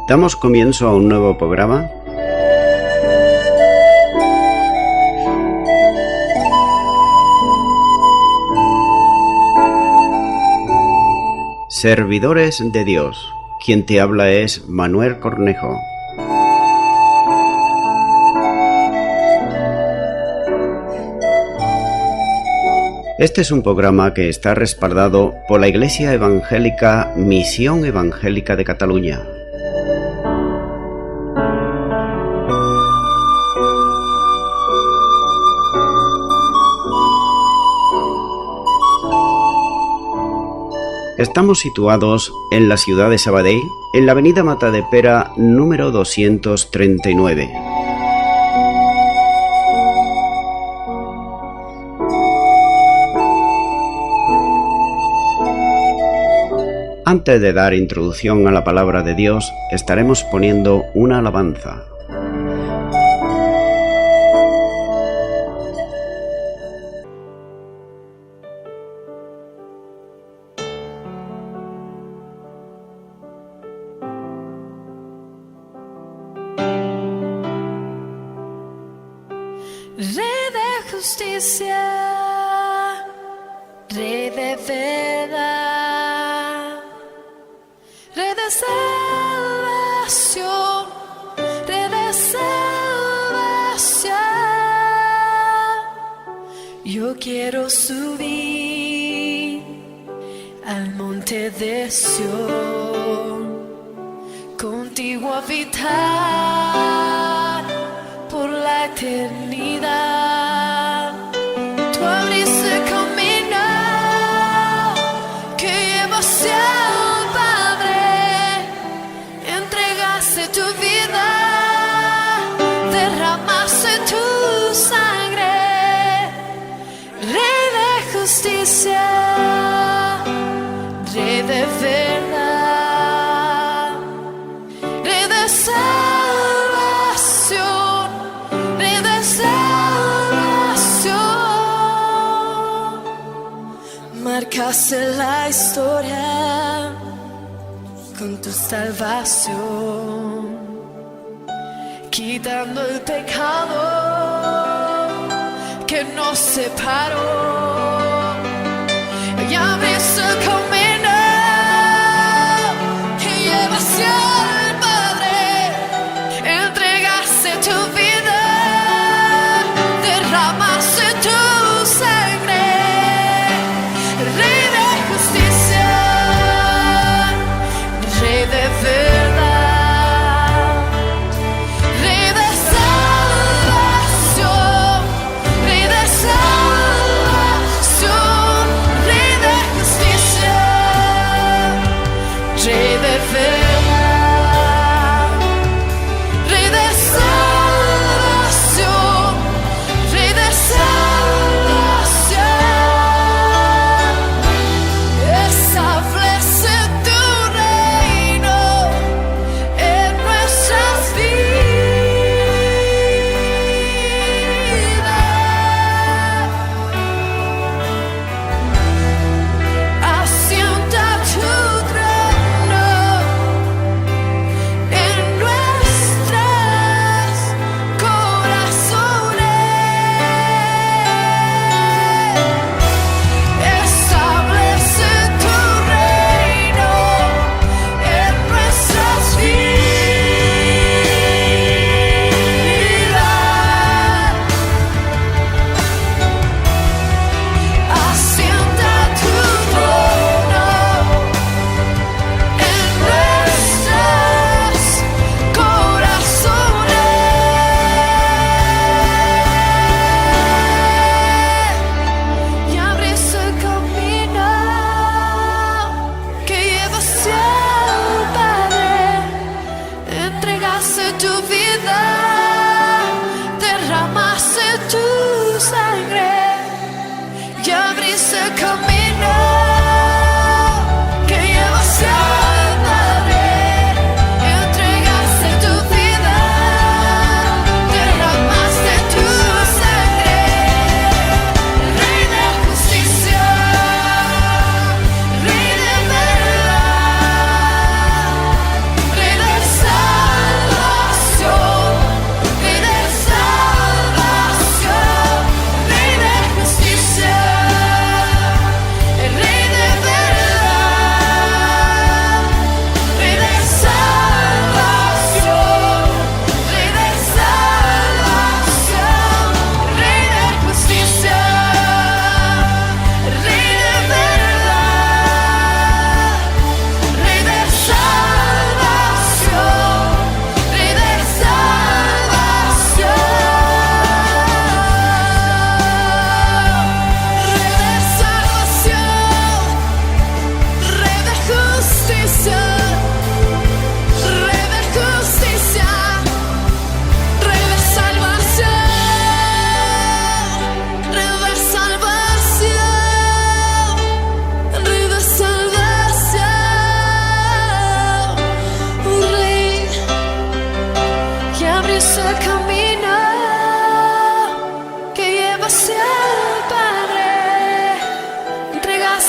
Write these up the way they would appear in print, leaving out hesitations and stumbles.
Damos comienzo a un nuevo programa. Servidores de Dios. Quien te habla es Manuel Cornejo. Este es un programa que está respaldado por la Iglesia Evangélica Misión Evangélica de Cataluña. Estamos situados en la ciudad de Sabadell, en la avenida Matadepera número 239. Antes de dar introducción a la palabra de Dios, estaremos poniendo una alabanza. Rey de justicia, Rey de verdad, Rey de salvación, Rey de salvación. Yo quiero subir al monte de Sión, contigo habitar por la eternidad. Tú abriste el camino que lleva hacia el Padre, entregaste tu vida, derramaste tu sangre. Rey de justicia, Rey de verdad, Rey de salvación, Rey de salvación. Marcaste la historia con tu salvación, quitando el pecado que nos separó, y abriste el camino que lleva hacia el Padre, entregaste tu vida, derramaste tu sangre. Rey de justicia, Rey de verdad, Rey de salvación, Rey de salvación.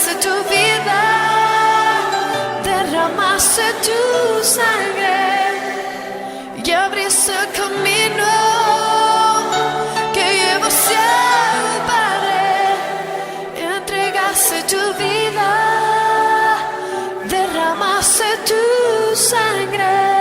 entregaste tu vida, derramaste tu sangre y abriste el camino que lleva hacia el Padre. Entregaste tu vida, derramaste tu sangre.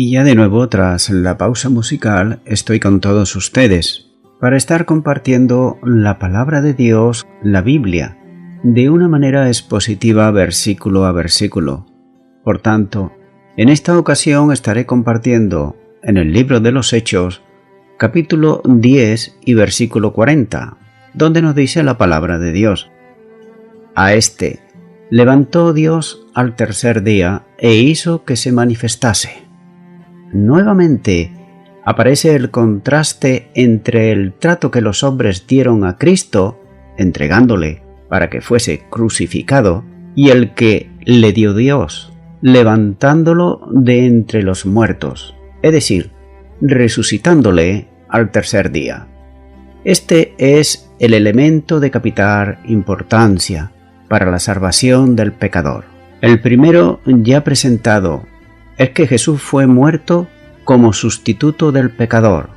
Y ya de nuevo, tras la pausa musical, estoy con todos ustedes para estar compartiendo la palabra de Dios, la Biblia, de una manera expositiva versículo a versículo. Por tanto, en esta ocasión estaré compartiendo en el libro de los Hechos, capítulo 10 y versículo 40, donde nos dice la palabra de Dios. A este levantó Dios al tercer día e hizo que se manifestase. Nuevamente aparece el contraste entre el trato que los hombres dieron a Cristo, entregándole para que fuese crucificado, y el que le dio Dios, levantándolo de entre los muertos, es decir, resucitándole al tercer día. Este es el elemento de capital importancia para la salvación del pecador. El primero ya presentado es que Jesús fue muerto como sustituto del pecador.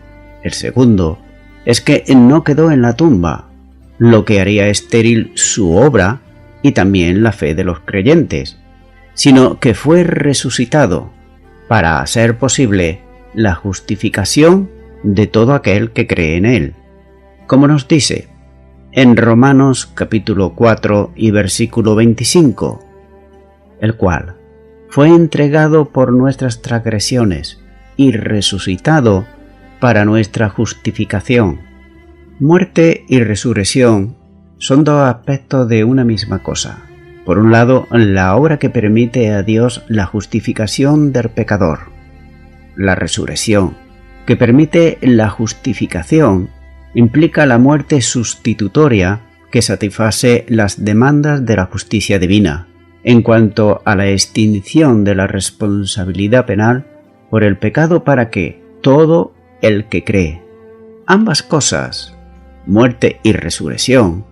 El segundo es que no quedó en la tumba, lo que haría estéril su obra y también la fe de los creyentes, sino que fue resucitado para hacer posible la justificación de todo aquel que cree en él, como nos dice en Romanos capítulo 4 y versículo 25, el cual fue entregado por nuestras transgresiones y resucitado para nuestra justificación. Muerte y resurrección son dos aspectos de una misma cosa. Por un lado, la obra que permite a Dios la justificación del pecador. La resurrección, que permite la justificación, implica la muerte sustitutoria que satisface las demandas de la justicia divina en cuanto a la extinción de la responsabilidad penal por el pecado para que todo el que cree. Ambas cosas, muerte y resurrección,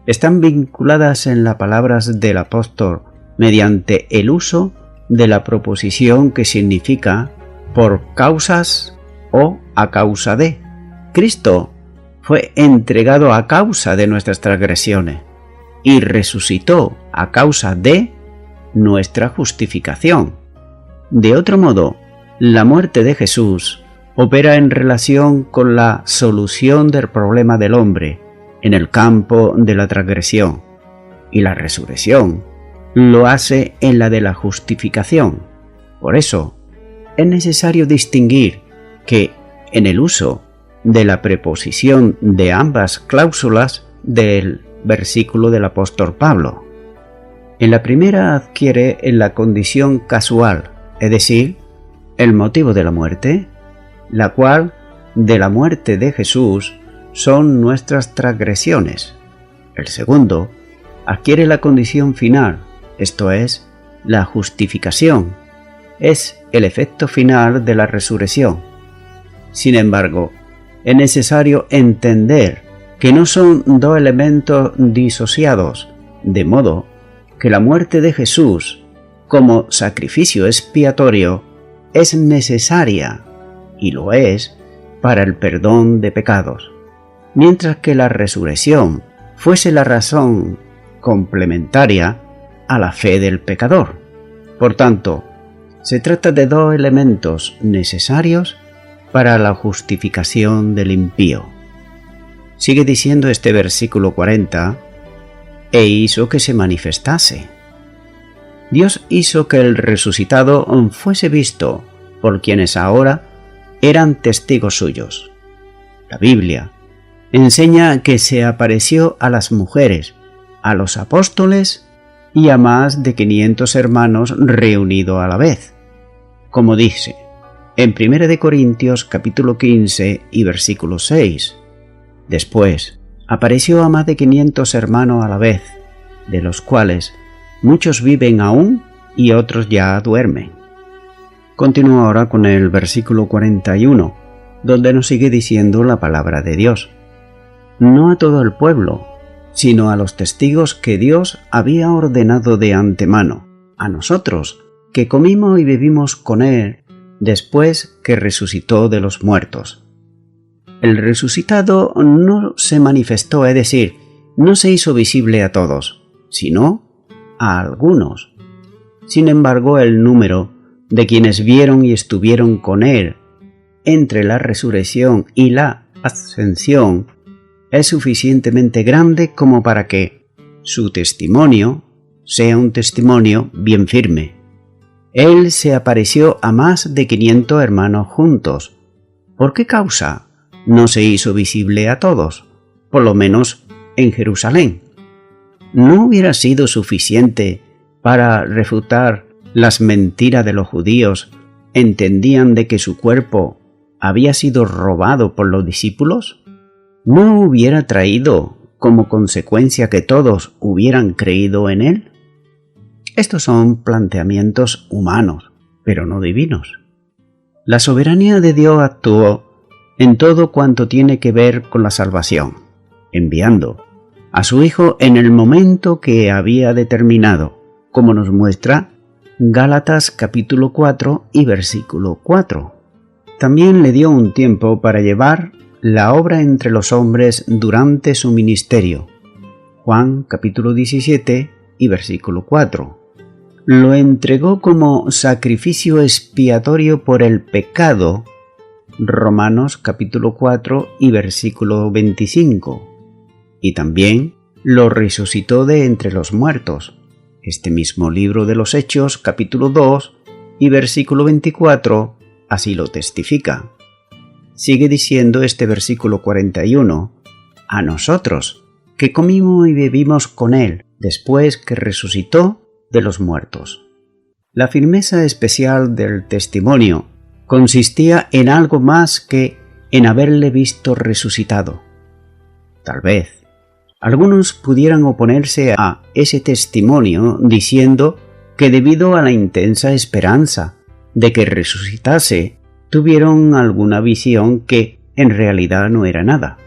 están vinculadas en las palabras del apóstol mediante el uso de la proposición que significa por causas o a causa de. Cristo fue entregado a causa de nuestras transgresiones y resucitó a causa de nuestra justificación. De otro modo, la muerte de Jesús opera en relación con la solución del problema del hombre en el campo de la transgresión, y la resurrección lo hace en la de la justificación. Por eso, es necesario distinguir que en el uso de la preposición de ambas cláusulas del versículo del apóstol Pablo. En la primera adquiere la condición casual, es decir, el motivo de la muerte, la cual de la muerte de Jesús son nuestras transgresiones. El segundo adquiere la condición final, esto es, la justificación, es el efecto final de la resurrección. Sin embargo, es necesario entender que no son dos elementos disociados, de modo que la muerte de Jesús, como sacrificio expiatorio, es necesaria, y lo es, para el perdón de pecados, mientras que la resurrección fuese la razón complementaria a la fe del pecador. Por tanto, se trata de dos elementos necesarios para la justificación del impío. Sigue diciendo este versículo 40, e hizo que se manifestase. Dios hizo que el resucitado fuese visto por quienes ahora eran testigos suyos. La Biblia enseña que se apareció a las mujeres, a los apóstoles y a más de 500 hermanos reunidos a la vez. Como dice, en 1 Corintios capítulo 15 y versículo 6. Después, apareció a más de 500 hermanos a la vez, de los cuales muchos viven aún y otros ya duermen. Continúo ahora con el versículo 41, donde nos sigue diciendo la palabra de Dios. No a todo el pueblo, sino a los testigos que Dios había ordenado de antemano, a nosotros, que comimos y bebimos con Él después que resucitó de los muertos. El resucitado no se manifestó, es decir, no se hizo visible a todos, sino a algunos. Sin embargo, el número de quienes vieron y estuvieron con Él entre la resurrección y la ascensión es suficientemente grande como para que su testimonio sea un testimonio bien firme. Él se apareció a más de 500 hermanos juntos. ¿Por qué causa no se hizo visible a todos? Por lo menos en Jerusalén. ¿No hubiera sido suficiente para refutar las mentiras de los judíos? ¿Entendían de que su cuerpo había sido robado por los discípulos? ¿No hubiera traído como consecuencia que todos hubieran creído en él? Estos son planteamientos humanos, pero no divinos. La soberanía de Dios actuó en todo cuanto tiene que ver con la salvación, enviando a su Hijo en el momento que había determinado, como nos muestra Gálatas capítulo 4 y versículo 4. También le dio un tiempo para llevar la obra entre los hombres durante su ministerio. Juan capítulo 17 y versículo 4. Lo entregó como sacrificio expiatorio por el pecado. Romanos capítulo 4 y versículo 25. Y también lo resucitó de entre los muertos. Este mismo libro de los Hechos capítulo 2 y versículo 24 así lo testifica. Sigue diciendo este versículo 41, a nosotros, que comimos y bebimos con Él, después que resucitó de los muertos. La firmeza especial del testimonio consistía en algo más que en haberle visto resucitado. Tal vez algunos pudieran oponerse a ese testimonio diciendo que debido a la intensa esperanza de que resucitase, tuvieron alguna visión que en realidad no era nada.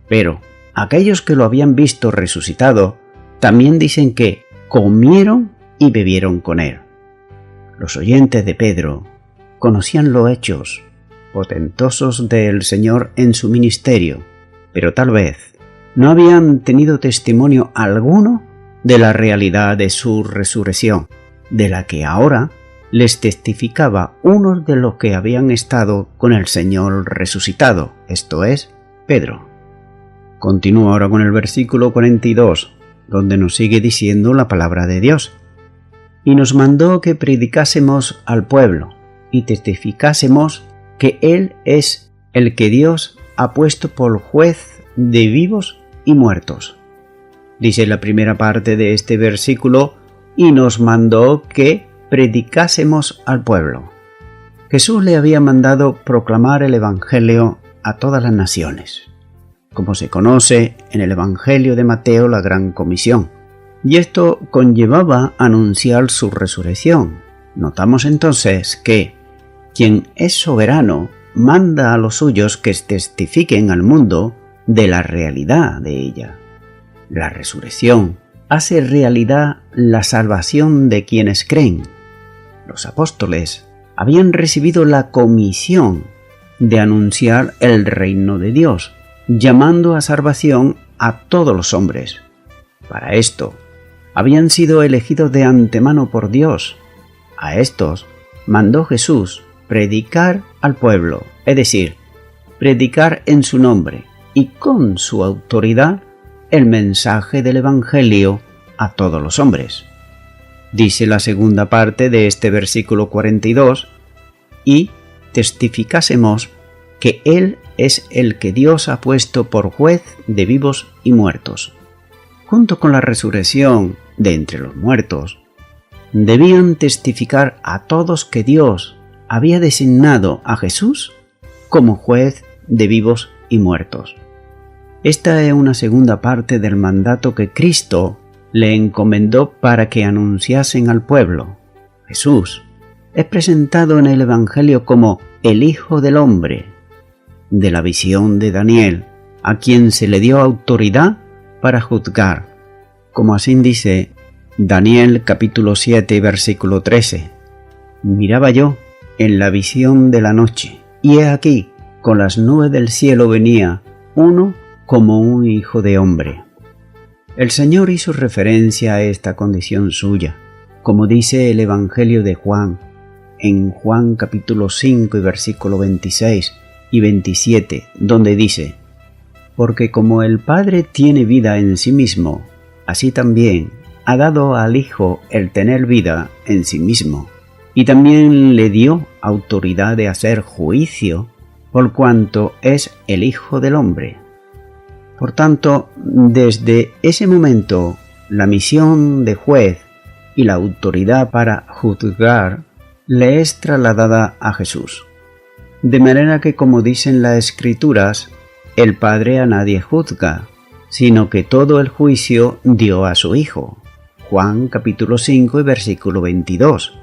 Pero aquellos que lo habían visto resucitado también dicen que comieron y bebieron con él. Los oyentes de Pedro conocían los hechos portentosos del Señor en su ministerio, pero tal vez no habían tenido testimonio alguno de la realidad de su resurrección, de la que ahora les testificaba uno de los que habían estado con el Señor resucitado, esto es, Pedro. Continúo ahora con el versículo 42, donde nos sigue diciendo la palabra de Dios. Y nos mandó que predicásemos al pueblo y testificásemos que Él es el que Dios ha puesto por juez de vivos y muertos. Dice la primera parte de este versículo, y nos mandó que predicásemos al pueblo. Jesús le había mandado proclamar el Evangelio a todas las naciones, como se conoce en el Evangelio de Mateo la Gran Comisión, y esto conllevaba anunciar su resurrección. Notamos entonces que quien es soberano manda a los suyos que testifiquen al mundo de la realidad de ella. La resurrección hace realidad la salvación de quienes creen. Los apóstoles habían recibido la comisión de anunciar el reino de Dios, llamando a salvación a todos los hombres. Para esto, habían sido elegidos de antemano por Dios. A estos mandó Jesús predicar al pueblo, es decir, predicar en su nombre y con su autoridad el mensaje del Evangelio a todos los hombres. Dice la segunda parte de este versículo 42, y testificásemos que Él es el que Dios ha puesto por juez de vivos y muertos. Junto con la resurrección de entre los muertos, debían testificar a todos que Dios había designado a Jesús como juez de vivos y muertos. Esta es una segunda parte del mandato que Cristo le encomendó para que anunciasen al pueblo. Jesús es presentado en el Evangelio como el Hijo del Hombre, de la visión de Daniel, a quien se le dio autoridad para juzgar, como así dice Daniel capítulo 7 versículo 13. Miraba yo en la visión de la noche, y he aquí, con las nubes del cielo venía uno como un hijo de hombre. El Señor hizo referencia a esta condición suya, como dice el Evangelio de Juan, en Juan capítulo 5 y versículo 26 y 27, donde dice: porque como el Padre tiene vida en sí mismo, así también ha dado al Hijo el tener vida en sí mismo, y también le dio autoridad de hacer juicio, por cuanto es el Hijo del Hombre. Por tanto, desde ese momento, la misión de juez y la autoridad para juzgar le es trasladada a Jesús. De manera que, como dicen las Escrituras, el Padre a nadie juzga, sino que todo el juicio dio a su Hijo. Juan capítulo 5 y versículo 22.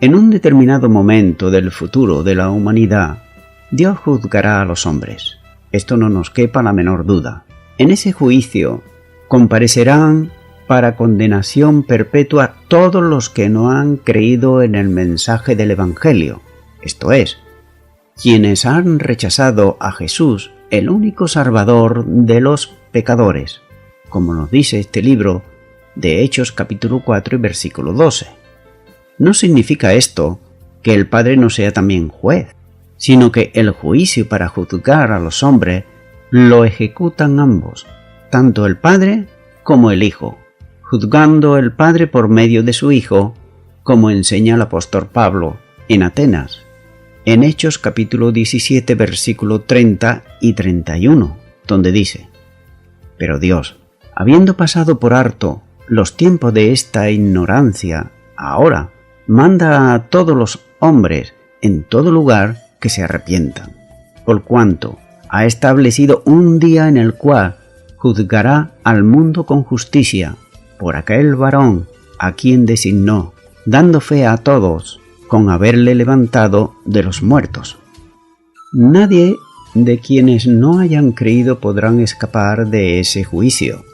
En un determinado momento del futuro de la humanidad, Dios juzgará a los hombres. Esto no nos quepa la menor duda. En ese juicio comparecerán para condenación perpetua todos los que no han creído en el mensaje del Evangelio, esto es, quienes han rechazado a Jesús, el único Salvador de los pecadores, como nos dice este libro de Hechos capítulo 4 y versículo 12. No significa esto que el Padre no sea también juez, sino que el juicio para juzgar a los hombres lo ejecutan ambos, tanto el Padre como el Hijo, juzgando el Padre por medio de su Hijo, como enseña el apóstol Pablo en Atenas, en Hechos capítulo 17 versículo 30 y 31, donde dice: pero Dios, habiendo pasado por harto los tiempos de esta ignorancia, ahora manda a todos los hombres en todo lugar que se arrepientan, por cuanto ha establecido un día en el cual juzgará al mundo con justicia por aquel varón a quien designó, dando fe a todos con haberle levantado de los muertos. Nadie de quienes no hayan creído podrán escapar de ese juicio,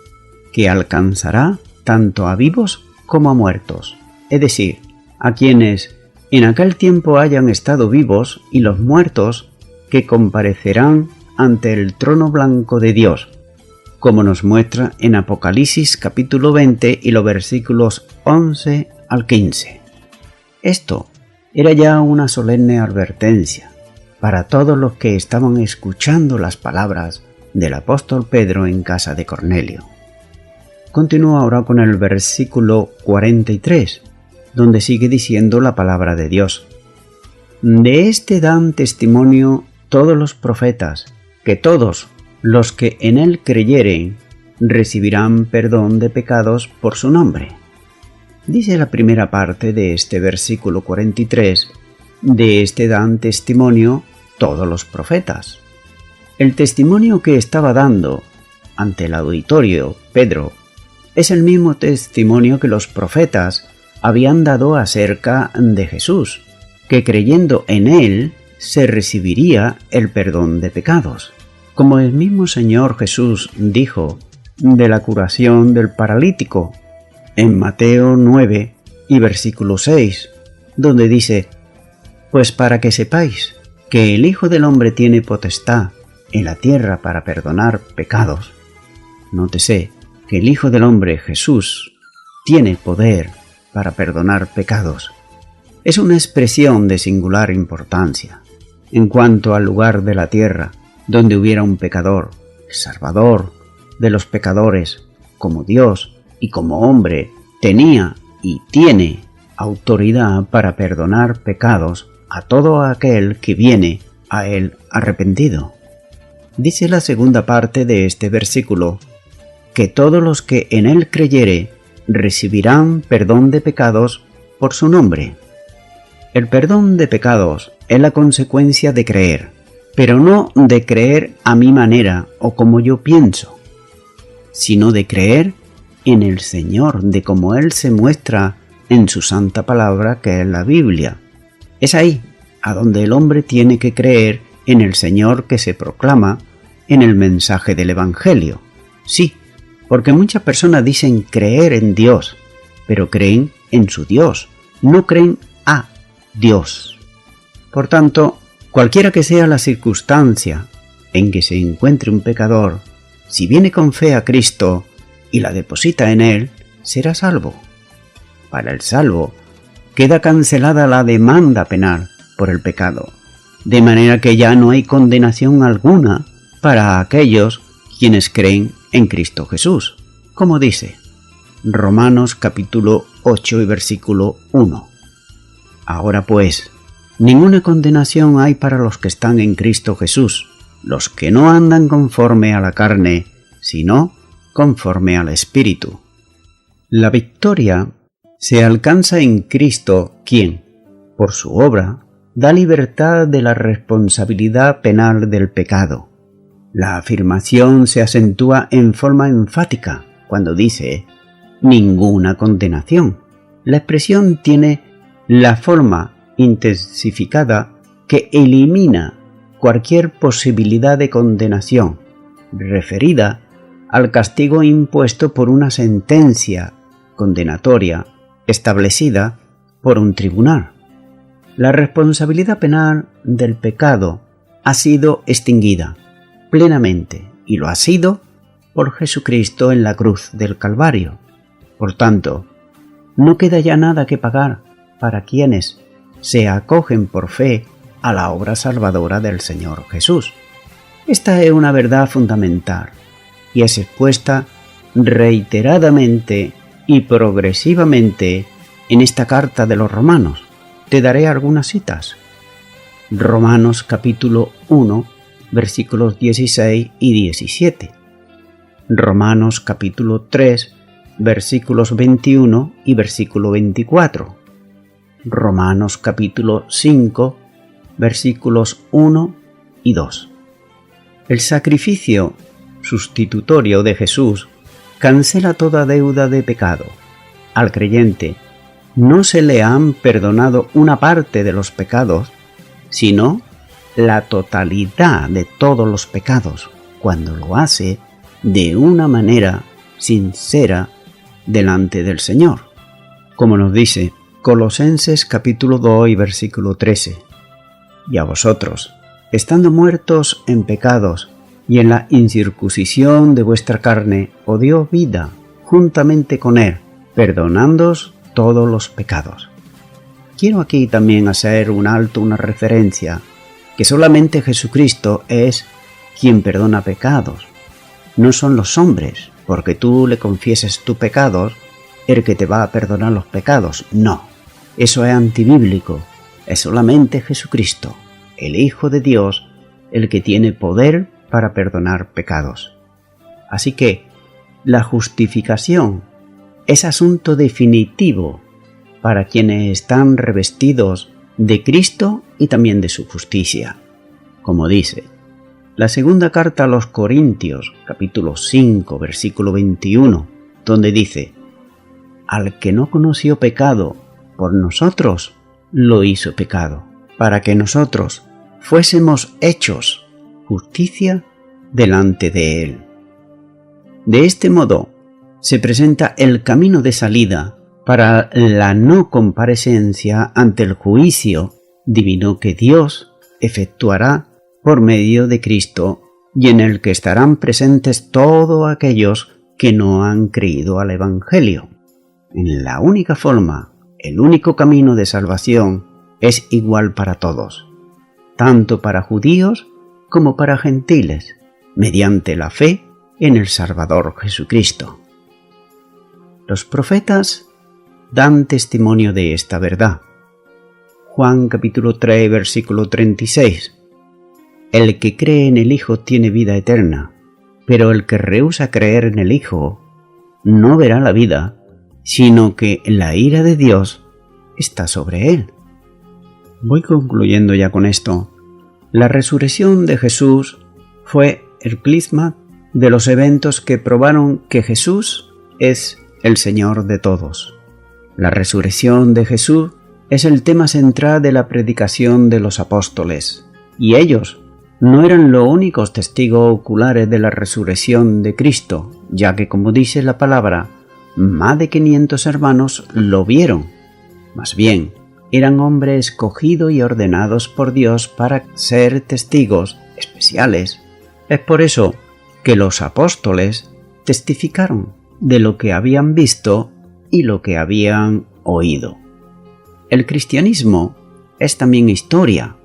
que alcanzará tanto a vivos como a muertos, es decir, a quienes en aquel tiempo hayan estado vivos y los muertos que comparecerán ante el trono blanco de Dios, como nos muestra en Apocalipsis capítulo 20 y los versículos 11 al 15. Esto era ya una solemne advertencia para todos los que estaban escuchando las palabras del apóstol Pedro en casa de Cornelio. Continúa ahora con el versículo 43, donde sigue diciendo la palabra de Dios: de este dan testimonio todos los profetas, que todos los que en él creyeren recibirán perdón de pecados por su nombre. Dice la primera parte de este versículo 43, de este dan testimonio todos los profetas. El testimonio que estaba dando ante el auditorio Pedro es el mismo testimonio que los profetas habían dado acerca de Jesús, que creyendo en él se recibiría el perdón de pecados. Como el mismo Señor Jesús dijo de la curación del paralítico en Mateo 9 y versículo 6, donde dice: pues para que sepáis que el Hijo del Hombre tiene potestad en la tierra para perdonar pecados. Nótese que el Hijo del Hombre, Jesús, tiene poder para perdonar pecados. Es una expresión de singular importancia en cuanto al lugar de la tierra donde hubiera un pecador, Salvador de los pecadores, como Dios y como hombre, tenía y tiene autoridad para perdonar pecados a todo aquel que viene a él arrepentido. Dice la segunda parte de este versículo, que todos los que en él creyere recibirán perdón de pecados por su nombre. El perdón de pecados es la consecuencia de creer, pero no de creer a mi manera o como yo pienso, sino de creer en el Señor, de cómo Él se muestra en su santa palabra, que es la Biblia. Es ahí a donde el hombre tiene que creer en el Señor que se proclama en el mensaje del Evangelio. Sí, porque muchas personas dicen creer en Dios, pero creen en su Dios, no creen a Dios. Por tanto, cualquiera que sea la circunstancia en que se encuentre un pecador, si viene con fe a Cristo y la deposita en Él, será salvo. Para el salvo, queda cancelada la demanda penal por el pecado, de manera que ya no hay condenación alguna para aquellos quienes creen en Cristo Jesús, como dice Romanos capítulo 8 y versículo 1. Ahora pues, ninguna condenación hay para los que están en Cristo Jesús, los que no andan conforme a la carne, sino conforme al Espíritu. La victoria se alcanza en Cristo, quien, por su obra, da libertad de la responsabilidad penal del pecado. La afirmación se acentúa en forma enfática cuando dice ninguna condenación. La expresión tiene la forma intensificada que elimina cualquier posibilidad de condenación, referida al castigo impuesto por una sentencia condenatoria establecida por un tribunal. La responsabilidad penal del pecado ha sido extinguida plenamente, y lo ha sido por Jesucristo en la cruz del Calvario. Por tanto, no queda ya nada que pagar para quienes se acogen por fe a la obra salvadora del Señor Jesús. Esta es una verdad fundamental y es expuesta reiteradamente y progresivamente en esta carta de los Romanos. Te daré algunas citas. Romanos capítulo 1, versículos 16 y 17. Romanos capítulo 3, versículos 21 y versículo 24. Romanos capítulo 5, versículos 1 y 2. El sacrificio sustitutorio de Jesús cancela toda deuda de pecado. Al creyente no se le han perdonado una parte de los pecados, sino la totalidad de todos los pecados, cuando lo hace de una manera sincera delante del Señor. Como nos dice Colosenses capítulo 2 y versículo 13. Y a vosotros, estando muertos en pecados y en la incircuncisión de vuestra carne, os dio vida juntamente con Él, perdonándoos todos los pecados. Quiero aquí también hacer una referencia, que solamente Jesucristo es quien perdona pecados. No son los hombres, porque tú le confieses tus pecados, el que te va a perdonar los pecados. No, eso es antibíblico. Es solamente Jesucristo, el Hijo de Dios, el que tiene poder para perdonar pecados. Así que la justificación es asunto definitivo para quienes están revestidos de Cristo y también de su justicia. Como dice la segunda carta a los Corintios, capítulo 5, versículo 21, donde dice: al que no conoció pecado, por nosotros lo hizo pecado, para que nosotros fuésemos hechos justicia delante de Él. De este modo se presenta el camino de salida para la no comparecencia ante el juicio divino que Dios efectuará por medio de Cristo y en el que estarán presentes todos aquellos que no han creído al Evangelio. En la única forma, el único camino de salvación es igual para todos, tanto para judíos como para gentiles, mediante la fe en el Salvador Jesucristo. Los profetas dan testimonio de esta verdad. Juan capítulo 3, versículo 36. El que cree en el Hijo tiene vida eterna, pero el que rehúsa creer en el Hijo no verá la vida, sino que la ira de Dios está sobre él. Voy concluyendo ya con esto. La resurrección de Jesús fue el clisma de los eventos que probaron que Jesús es el Señor de todos. La resurrección de Jesús es el tema central de la predicación de los apóstoles, y ellos no eran los únicos testigos oculares de la resurrección de Cristo, ya que, como dice la palabra, más de 500 hermanos lo vieron. Más bien, eran hombres escogidos y ordenados por Dios para ser testigos especiales. Es por eso que los apóstoles testificaron de lo que habían visto y lo que habían oído. El cristianismo es también historia,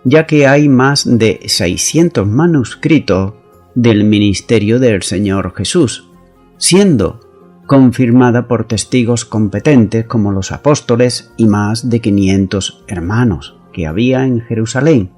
ya que hay más de 600 manuscritos del ministerio del Señor Jesús, siendo confirmada por testigos competentes como los apóstoles y más de 500 hermanos que había en Jerusalén.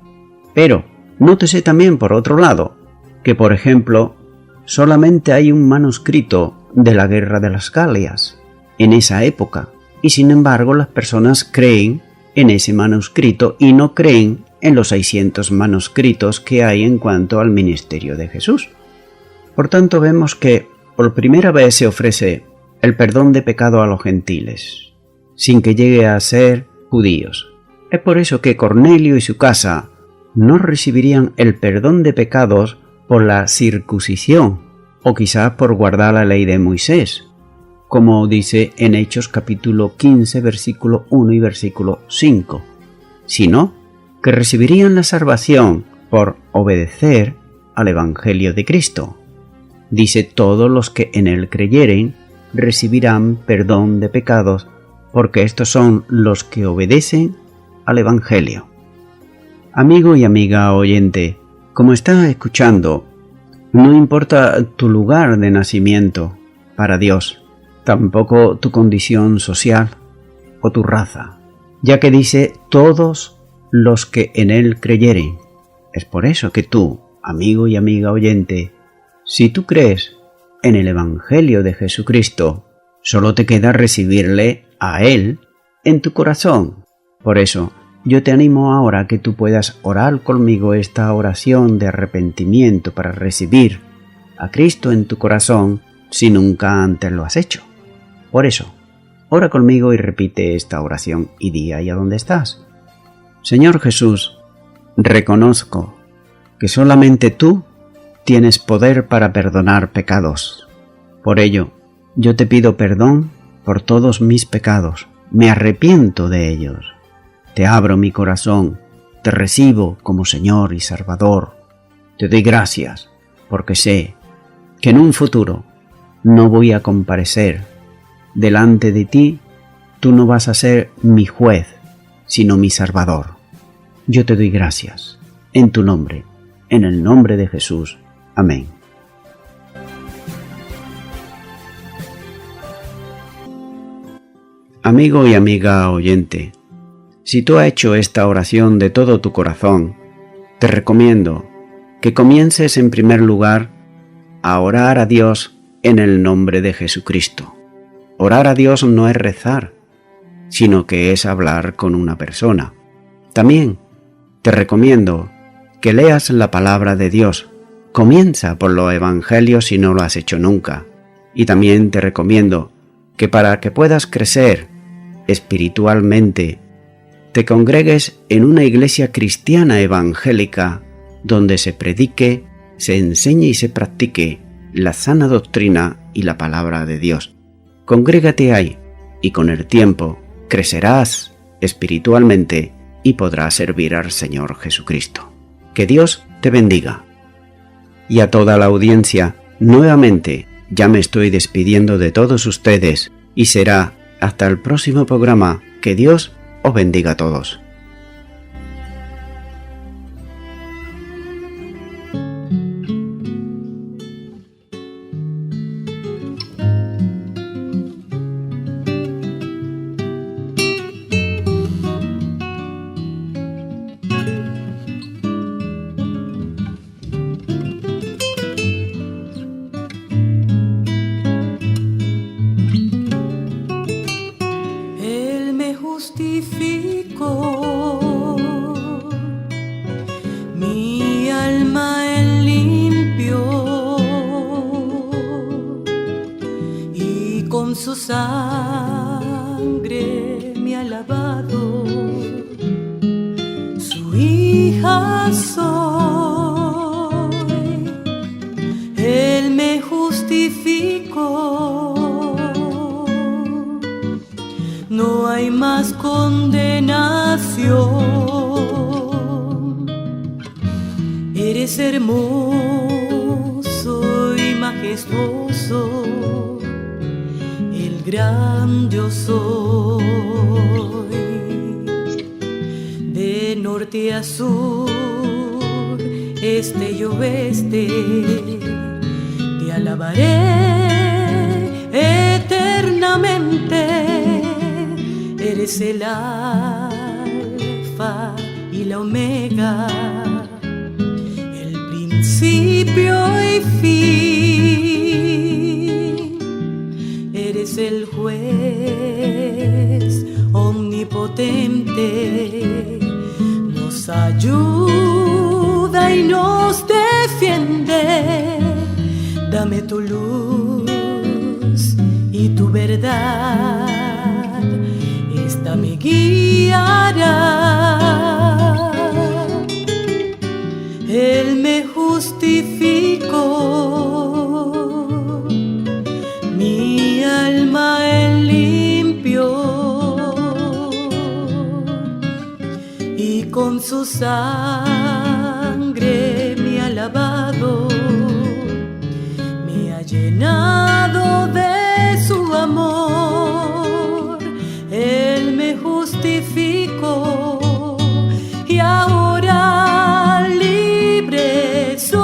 Pero nótese también, por otro lado, que, por ejemplo, solamente hay un manuscrito de la Guerra de las Galias en esa época, y sin embargo las personas creen en ese manuscrito y no creen en los 600 manuscritos que hay en cuanto al ministerio de Jesús. Por tanto, vemos que por primera vez se ofrece el perdón de pecado a los gentiles, sin que llegue a ser judíos. Es por eso que Cornelio y su casa no recibirían el perdón de pecados por la circuncisión, o quizás por guardar la ley de Moisés, como dice en Hechos capítulo 15, versículo 1 y versículo 5, sino que recibirían la salvación por obedecer al Evangelio de Cristo. Dice: todos los que en él creyeren recibirán perdón de pecados, porque estos son los que obedecen al Evangelio. Amigo y amiga oyente, como estás escuchando, no importa tu lugar de nacimiento para Dios, tampoco tu condición social o tu raza, ya que dice todos los que en él creyeren. Es por eso que tú, amigo y amiga oyente, si tú crees en el Evangelio de Jesucristo, solo te queda recibirle a Él en tu corazón. Por eso, yo te animo ahora a que tú puedas orar conmigo esta oración de arrepentimiento para recibir a Cristo en tu corazón si nunca antes lo has hecho. Por eso, ora conmigo y repite esta oración y di ahí a donde estás. Señor Jesús, reconozco que solamente tú tienes poder para perdonar pecados. Por ello, yo te pido perdón por todos mis pecados. Me arrepiento de ellos. Te abro mi corazón. Te recibo como Señor y Salvador. Te doy gracias porque sé que en un futuro no voy a comparecer delante de ti. Tú no vas a ser mi juez, sino mi Salvador. Yo te doy gracias en tu nombre, en el nombre de Jesús. Amén. Amigo y amiga oyente, si tú has hecho esta oración de todo tu corazón, te recomiendo que comiences en primer lugar a orar a Dios en el nombre de Jesucristo. Orar a Dios no es rezar, sino que es hablar con una persona. También te recomiendo que leas la palabra de Dios. Comienza por los evangelios si no lo has hecho nunca. Y también te recomiendo que para que puedas crecer espiritualmente, te congregues en una iglesia cristiana evangélica donde se predique, se enseñe y se practique la sana doctrina y la palabra de Dios. Congrégate ahí y con el tiempo crecerás espiritualmente y podrás servir al Señor Jesucristo. Que Dios te bendiga. Y a toda la audiencia, nuevamente, ya me estoy despidiendo de todos ustedes y será hasta el próximo programa. Que Dios os bendiga a todos. Él me justificó Mi alma Él limpió y con su sangre me ha lavado. Su hija soy, Él me justificó. No hay más condenación. Eres hermoso y majestuoso, el gran yo soy. De norte a sur, este y oeste, te alabaré eternamente. Eres el alfa y la omega, el principio y fin. Eres el juez omnipotente, nos ayuda y nos defiende. Dame tu luz y tu verdad, esta me guiará. Él me justificó, mi alma Él limpió y con su sangre me ha lavado, me ha llenado de su amor. Él me justificó y ahora libre soy.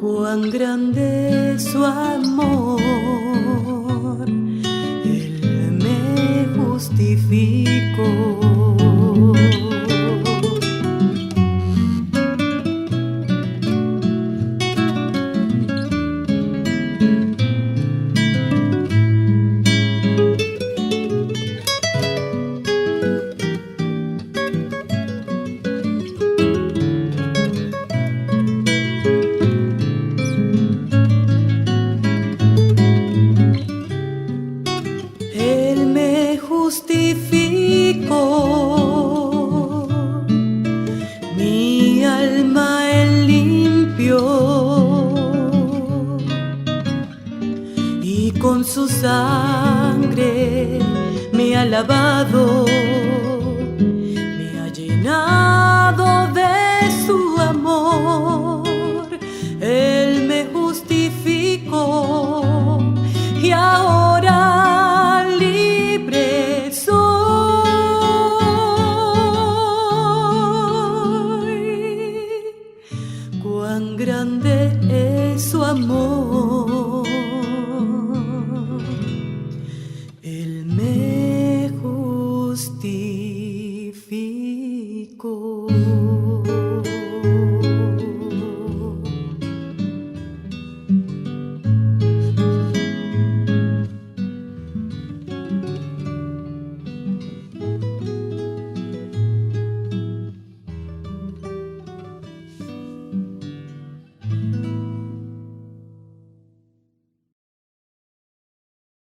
Cuán grande es su amor, Él me justificó. Justificó, mi alma Él limpió y con su sangre me ha lavado.